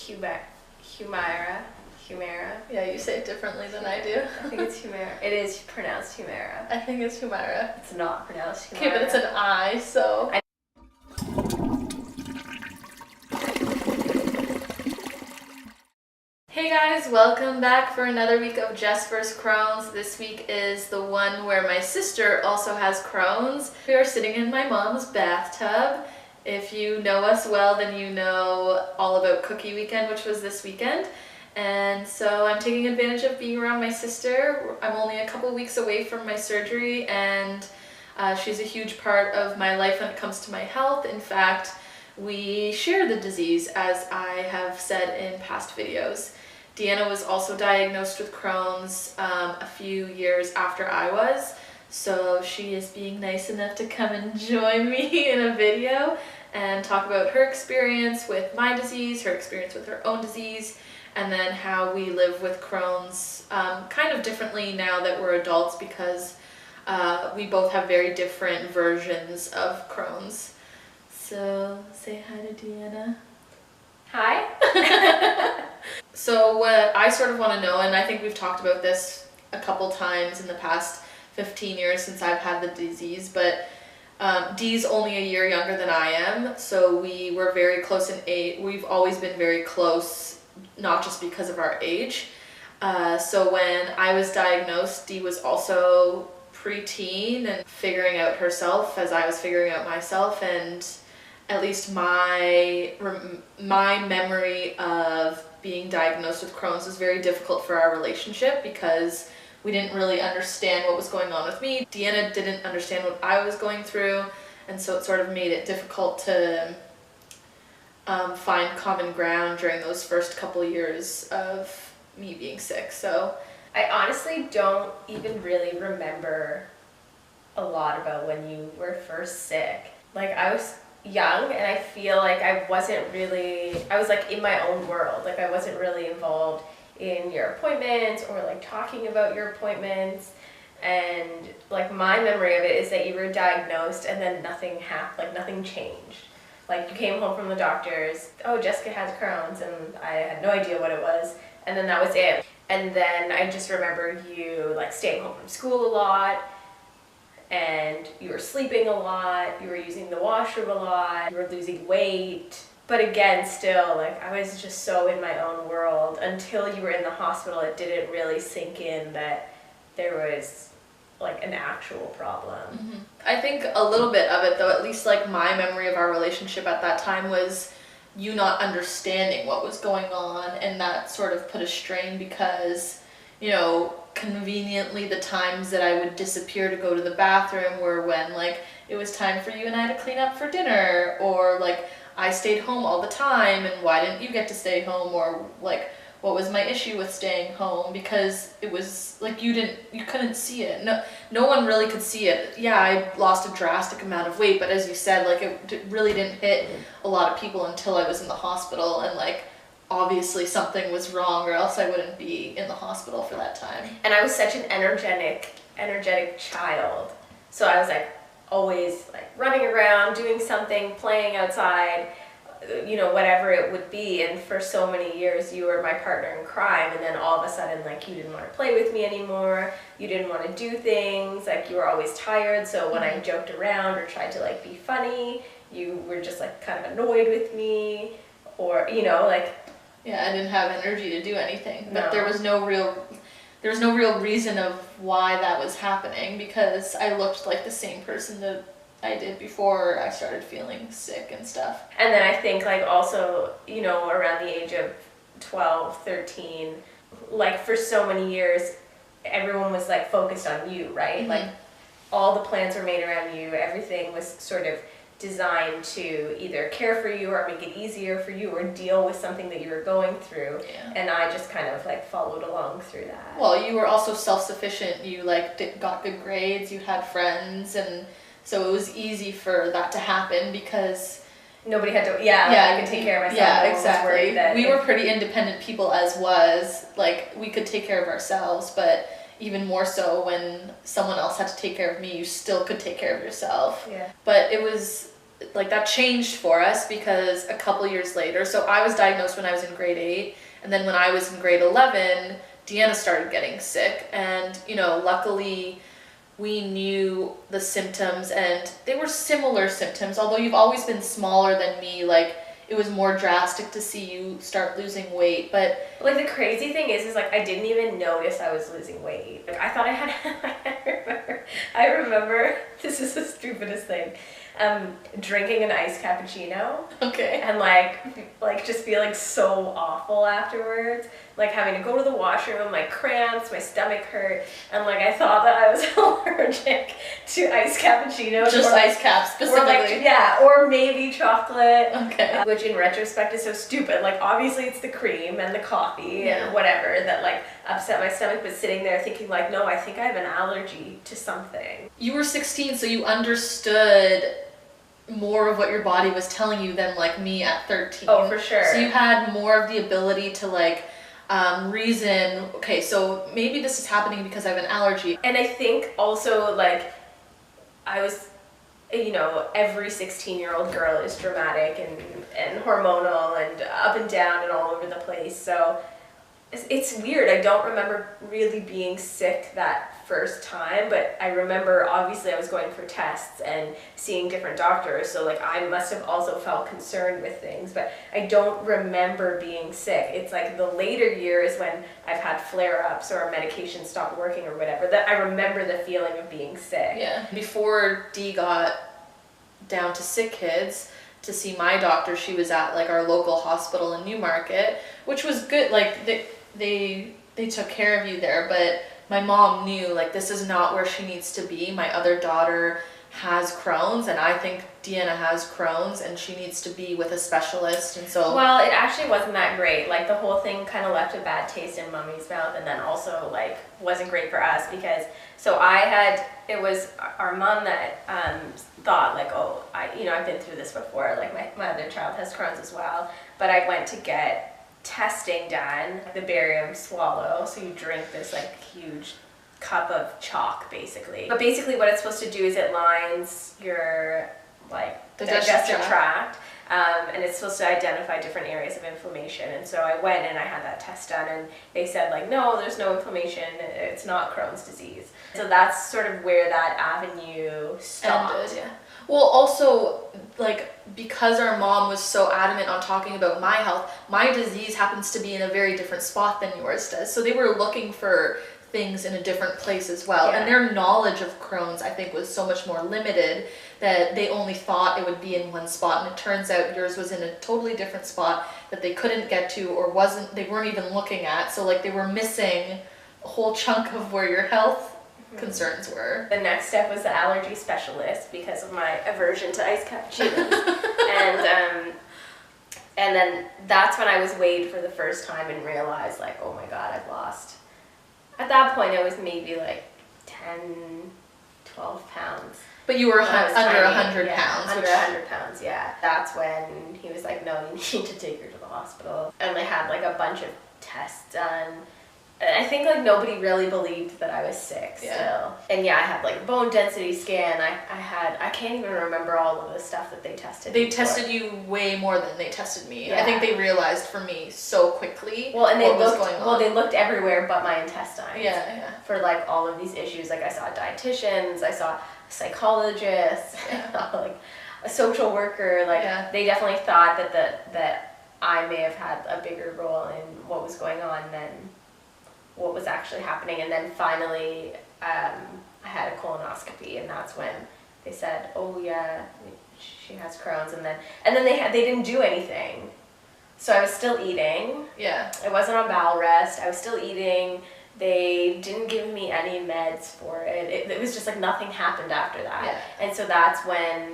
Humira. Yeah, you say it differently than I do. I think it's Humira. It is pronounced Humira. I think it's Humira. It's not pronounced Humira. Okay, but it's an I, so... Hey guys, welcome back for another week of Jess vs. Crohns. This week is the one where my sister also has Crohn's. We are sitting in my mom's bathtub. If you know us well, then you know all about Cookie Weekend, which was this weekend. And so I'm taking advantage of being around my sister. I'm only a couple weeks away from my surgery, and she's a huge part of my life when it comes to my health. In fact, we share the disease, as I have said in past videos. Deanna was also diagnosed with Crohn's a few years after I was, so she is being nice enough to come and join me in a video and talk about her experience with my disease, her experience with her own disease, and then how we live with Crohn's kind of differently now that we're adults, because we both have very different versions of Crohn's. So say hi to Deanna. Hi. So what I sort of want to know, and I think we've talked about this a couple times in the past 15 years since I've had the disease, but Dee's only a year younger than I am, so we were very close in age. We've always been very close, not just because of our age. So when I was diagnosed, Dee was also preteen and figuring out herself as I was figuring out myself, and at least my memory of being diagnosed with Crohn's was very difficult for our relationship because we didn't really understand what was going on with me. Deanna didn't understand what I was going through, and so it sort of made it difficult to find common ground during those first couple years of me being sick. So I honestly don't even really remember a lot about when you were first sick. Like, I was young, and I feel like I was like in my own world. Like, I wasn't really involved in your appointments or like talking about your appointments, and like my memory of it is that you were diagnosed and then nothing happened, like nothing changed. Like, you came home from the doctors, oh, Jessica has Crohn's, and I had no idea what it was, and then that was it. And then I just remember you like staying home from school a lot, and you were sleeping a lot, you were using the washroom a lot, you were losing weight. But again, still, like, I was just so in my own world until you were in the hospital. It didn't really sink in that there was like an actual problem. Mm-hmm. I think a little bit of it, though, at least like my memory of our relationship at that time, was you not understanding what was going on, and that sort of put a strain because, you know, conveniently the times that I would disappear to go to the bathroom were when like it was time for you and I to clean up for dinner, or like I stayed home all the time and why didn't you get to stay home, or like what was my issue with staying home, because it was like you couldn't see it. No one really could see it. Yeah, I lost a drastic amount of weight, but as you said, like it really didn't hit a lot of people until I was in the hospital, and like obviously something was wrong or else I wouldn't be in the hospital for that time. And I was such an energetic child. So I was like always like running around, doing something, playing outside, you know, whatever it would be. And for so many years you were my partner in crime, and then all of a sudden like you didn't want to play with me anymore, you didn't want to do things, like you were always tired. So when I joked around or tried to like be funny, you were just like kind of annoyed with me, or, you know, like, yeah, I didn't have energy to do anything. But No. there was no real reason of why that was happening, because I looked like the same person that I did before I started feeling sick and stuff. And then I think like also, you know, around the age of 12, 13, like for so many years, everyone was like focused on you, right? Mm-hmm. Like all the plans were made around you. Everything was sort of designed to either care for you or make it easier for you or deal with something that you were going through. Yeah. And I just kind of like followed along through that. Well, you were also self-sufficient. You like got good grades, you had friends, and so it was easy for that to happen because nobody had to, I could take care of myself. Yeah, No one was worried exactly. that We were pretty independent people as was. Like, we could take care of ourselves, but even more so when someone else had to take care of me, you still could take care of yourself. Yeah. But it was like that changed for us because a couple years later, so I was diagnosed when I was in grade 8, and then when I was in grade 11, Deanna started getting sick, and luckily we knew the symptoms, and they were similar symptoms, although you've always been smaller than me. Like, it was more drastic to see you start losing weight. But like, the crazy thing is like, I didn't even notice I was losing weight. Like, I thought I had I remember this is the stupidest thing, drinking an iced cappuccino. Okay. And like just feeling so awful afterwards, like having to go to the washroom, like cramps, my stomach hurt, and like I thought that I was allergic to iced cappuccino. Just iced cap specifically. Or maybe chocolate. Okay. Which in retrospect is so stupid. Like, obviously it's the cream and the coffee and whatever that like upset my stomach, but sitting there thinking like, no, I think I have an allergy to something. You were 16, so you understood more of what your body was telling you than like me at 13. Oh, for sure. So you had more of the ability to like reason, okay, so maybe this is happening because I have an allergy. And I think also like I was, every 16-year-old girl is dramatic and hormonal and up and down and all over the place. So it's weird. I don't remember really being sick that first time, but I remember obviously I was going for tests and seeing different doctors, so like I must have also felt concerned with things, but I don't remember being sick. It's like the later years when I've had flare-ups or medication stopped working or whatever that I remember the feeling of being sick. Yeah. Before Dee got down to sick kids to see my doctor, she was at like our local hospital in Newmarket, which was good. Like they took care of you there, but my mom knew like this is not where she needs to be. My other daughter has Crohn's, and I think Deanna has Crohn's, and she needs to be with a specialist. And so, well, it actually wasn't that great. Like, the whole thing kind of left a bad taste in Mummy's mouth, and then also like wasn't great for us because it was our mom that thought like, oh, I've been through this before. Like my other child has Crohn's as well, but I went to get testing done, the barium swallow, so you drink this like huge cup of chalk basically. But basically what it's supposed to do is it lines your like digestive tract, and it's supposed to identify different areas of inflammation. And so I went and I had that test done, and they said like, no, there's no inflammation, it's not Crohn's disease. So that's sort of where that avenue stopped. Ended, yeah. Well, also, like, because our mom was so adamant on talking about my health, my disease happens to be in a very different spot than yours does. So they were looking for things in a different place as well. Yeah. And their knowledge of Crohn's, I think, was so much more limited that they only thought it would be in one spot. And it turns out yours was in a totally different spot that they couldn't get to or they weren't even looking at. So, like, they were missing a whole chunk of where your health concerns were. The next step was the allergy specialist because of my aversion to iced cappuccinos. and then that's when I was weighed for the first time and realized like, oh my God, I've lost. At that point I was maybe like 10, 12 pounds. But you were under tiny, 100 pounds. Under 100 pounds, yeah. That's when he was like, no, you need to take her to the hospital. And they had like a bunch of tests done. I think like nobody really believed that I was sick still. And yeah, I had like bone density scan. I can't even remember all of the stuff that they tested. They tested you way more than they tested me. Yeah. I think they realized for me so quickly they looked everywhere but my intestines. Yeah. For like all of these issues. Like I saw dietitians, I saw psychologists, like a social worker. Like they definitely thought that I may have had a bigger role in what was going on than what was actually happening. And then finally I had a colonoscopy, and that's when they said, oh yeah, she has Crohn's. And then they didn't do anything, so I was still eating. I wasn't on bowel rest, I was still eating. They didn't give me any meds for it. It was just like nothing happened after that. And so that's when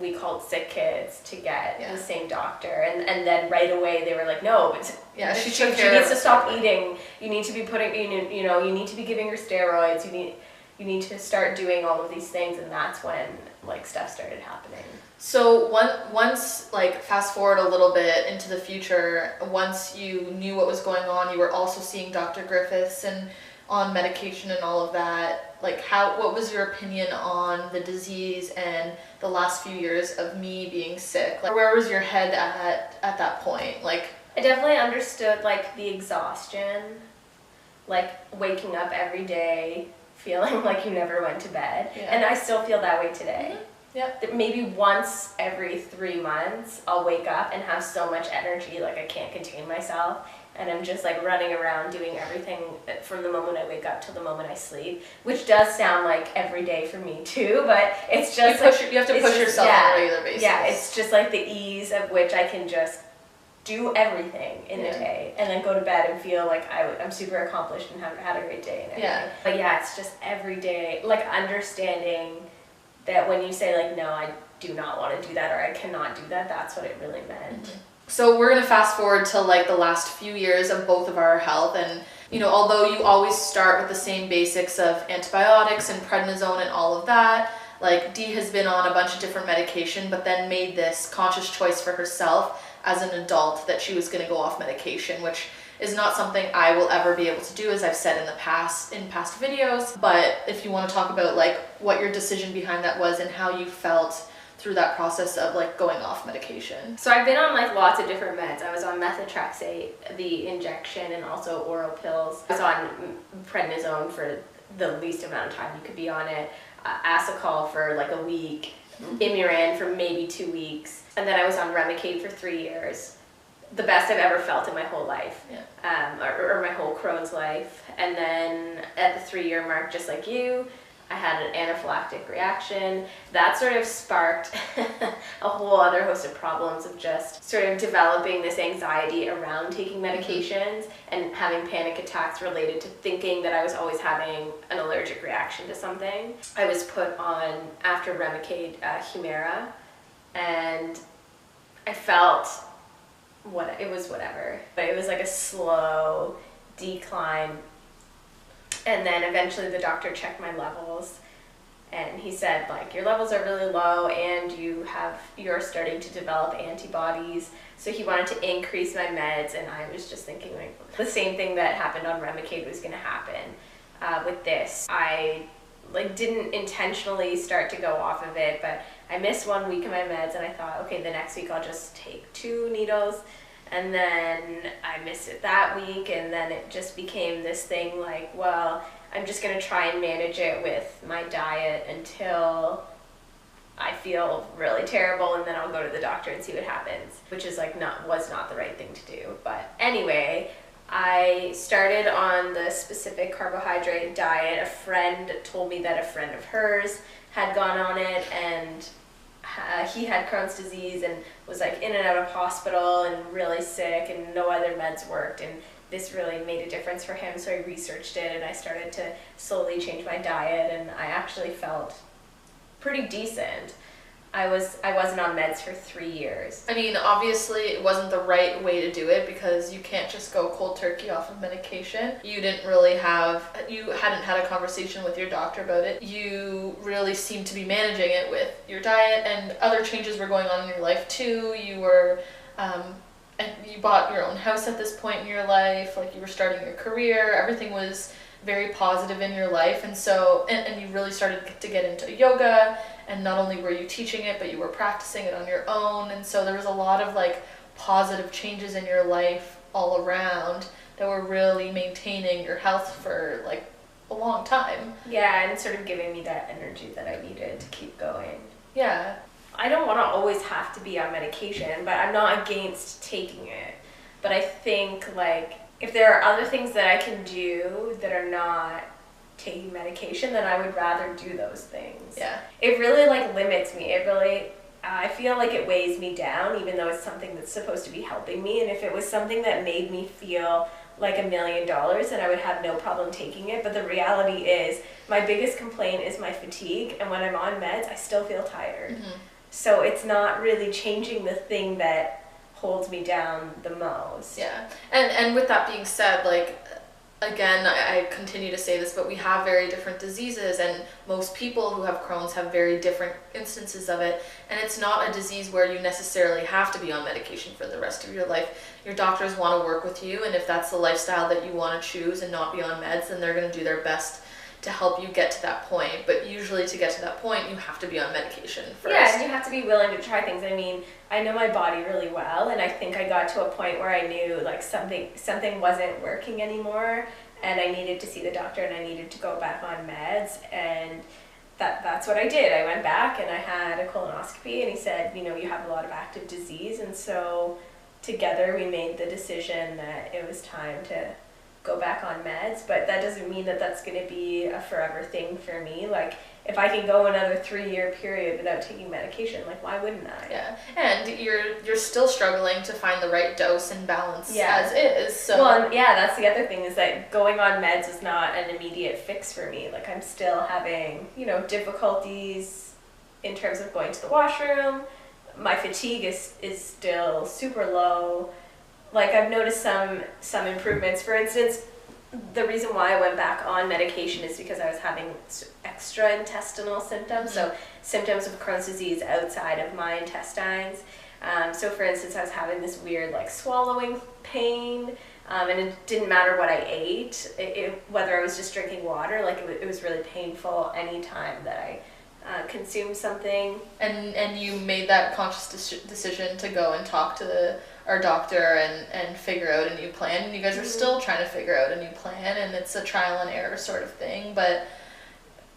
we called sick kids to get the same doctor. And then right away they were like, no, she needs to stop eating. You need to be you need to be giving her steroids. You need to start doing all of these things. And that's when like stuff started happening. So once, like, fast forward a little bit into the future, once you knew what was going on, you were also seeing Dr. Griffiths, and on medication and all of that, like what was your opinion on the disease and the last few years of me being sick? Like, where was your head at that point? Like, I definitely understood like the exhaustion, like waking up every day feeling like you never went to bed. Yeah. And I still feel that way today. Yeah. Maybe once every 3 months I'll wake up and have so much energy like I can't contain myself, and I'm just like running around doing everything from the moment I wake up till the moment I sleep, which does sound like every day for me too, but it's just you have to push yourself on a regular basis. Yeah, it's just like the ease of which I can just do everything in a day and then go to bed and feel like I'm super accomplished and have had a great day and everything. Yeah. But yeah, it's just every day, like understanding that when you say like, no, I do not want to do that or I cannot do that, that's what it really meant. Mm-hmm. So we're going to fast forward to like the last few years of both of our health, and you know, although you always start with the same basics of antibiotics and prednisone and all of that, like Dee has been on a bunch of different medication, but then made this conscious choice for herself as an adult that she was going to go off medication, which is not something I will ever be able to do, as I've said in past videos. But if you want to talk about like what your decision behind that was and how you felt through that process of like going off medication. So I've been on like lots of different meds. I was on methotrexate, the injection, and also oral pills. I was on prednisone for the least amount of time you could be on it, Asacol for like a week, Imuran for maybe 2 weeks, and then I was on Remicade for 3 years. The best I've ever felt in my whole life, or my whole Crohn's life. And then at the 3-year mark, just like you, I had an anaphylactic reaction. That sort of sparked a whole other host of problems of just sort of developing this anxiety around taking medications and having panic attacks related to thinking that I was always having an allergic reaction to something. I was put on, after Remicade, Humira, and I felt it was whatever, but it was like a slow decline. And then eventually the doctor checked my levels and he said like, your levels are really low and you're starting to develop antibodies. So he wanted to increase my meds, and I was just thinking like the same thing that happened on Remicade was going to happen with this. I like didn't intentionally start to go off of it, but I missed 1 week of my meds and I thought, okay, the next week I'll just take 2 needles. And then I missed it that week, and then it just became this thing like, well, I'm just going to try and manage it with my diet until I feel really terrible, and then I'll go to the doctor and see what happens, which is like was not the right thing to do. But anyway, I started on the specific carbohydrate diet. A friend told me that a friend of hers had gone on it, and he had Crohn's disease and was like in and out of hospital and really sick, and no other meds worked, and this really made a difference for him. So I researched it and I started to slowly change my diet, and I actually felt pretty decent. I wasn't on meds for 3 years. I mean, obviously it wasn't the right way to do it because you can't just go cold turkey off of medication. You hadn't had a conversation with your doctor about it. You really seemed to be managing it with your diet, and other changes were going on in your life too. You were, and you bought your own house at this point in your life, like you were starting your career, everything was very positive in your life, and so, and you really started to get into yoga, and not only were you teaching it, but you were practicing it on your own, and so there was a lot of like positive changes in your life all around that were really maintaining your health for like a long time. Yeah, and sort of giving me that energy that I needed to keep going. Yeah. I don't want to always have to be on medication, but I'm not against taking it. But I think like if there are other things that I can do that are not taking medication, then I would rather do those things. Yeah. It really like limits me. It really, I feel like it weighs me down, even though it's something that's supposed to be helping me. And if it was something that made me feel like $1 million, then I would have no problem taking it. But the reality is my biggest complaint is my fatigue. And when I'm on meds, I still feel tired. Mm-hmm. So it's not really changing the thing that holds me down the most. Yeah. And with that being said, like again, I continue to say this, but we have very different diseases, and most people who have Crohn's have very different instances of it. And it's not a disease where you necessarily have to be on medication for the rest of your life. Your doctors want to work with you, and if that's the lifestyle that you want to choose and not be on meds, then they're going to do their best to help you get to that point. But usually to get to that point, you have to be on medication first. Yeah, and you have to be willing to try things. I mean, I know my body really well, and I think I got to a point where I knew like something wasn't working anymore, and I needed to see the doctor, and I needed to go back on meds, and that's what I did. I went back and I had a colonoscopy, and he said, you know, you have a lot of active disease, and so together we made the decision that it was time to go back on meds. But that doesn't mean that that's going to be a forever thing for me. Like, if I can go another 3-year period without taking medication, like, why wouldn't I? Yeah, and you're still struggling to find the right dose and balance as is. So well, and yeah, that's the other thing, is that going on meds is not an immediate fix for me. Like, I'm still having, you know, difficulties in terms of going to the washroom. My fatigue is still super low. Like, I've noticed some improvements. For instance, the reason why I went back on medication is because I was having extra intestinal symptoms, so symptoms of Crohn's disease outside of my intestines. So for instance, I was having this weird like swallowing pain, and it didn't matter what I ate, whether I was just drinking water, like it was really painful anytime that I consumed something. And you made that conscious decision to go and talk to our doctor and figure out a new plan, and you guys are still trying to figure out a new plan, and it's a trial and error sort of thing. But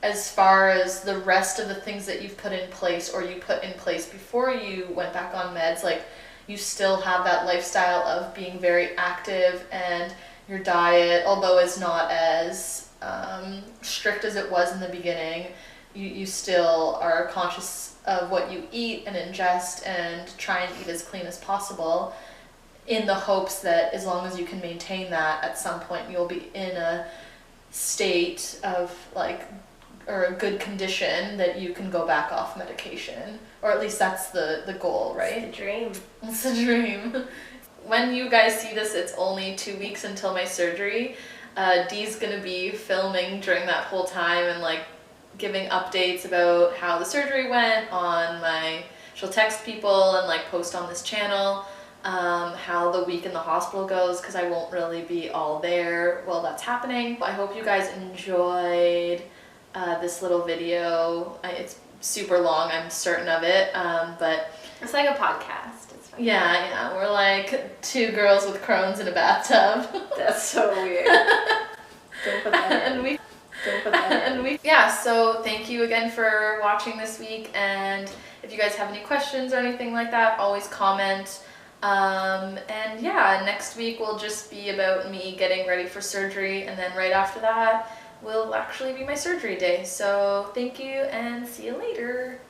as far as the rest of the things that you've put in place, or you put in place before you went back on meds, like, you still have that lifestyle of being very active, and your diet, although is not as strict as it was in the beginning, you still are conscious of what you eat and ingest, and try and eat as clean as possible, in the hopes that as long as you can maintain that, at some point you'll be in a state of like, or a good condition that you can go back off medication, or at least that's the goal, right? It's the dream. It's the dream. When you guys see this, it's only 2 weeks until my surgery. Dee's gonna be filming during that whole time, and like giving updates about how the surgery went on she'll text people and like post on this channel how the week in the hospital goes, because I won't really be all there while that's happening. I hope you guys enjoyed this little video. It's super long, I'm certain of it, but it's like a podcast. It's fun. Yeah, we're like 2 girls with Crohn's in a bathtub. That's so weird. Don't put that in. Yeah, so thank you again for watching this week, and if you guys have any questions or anything like that, always comment. And yeah, next week will just be about me getting ready for surgery, and then right after that will actually be my surgery day. So thank you, and see you later.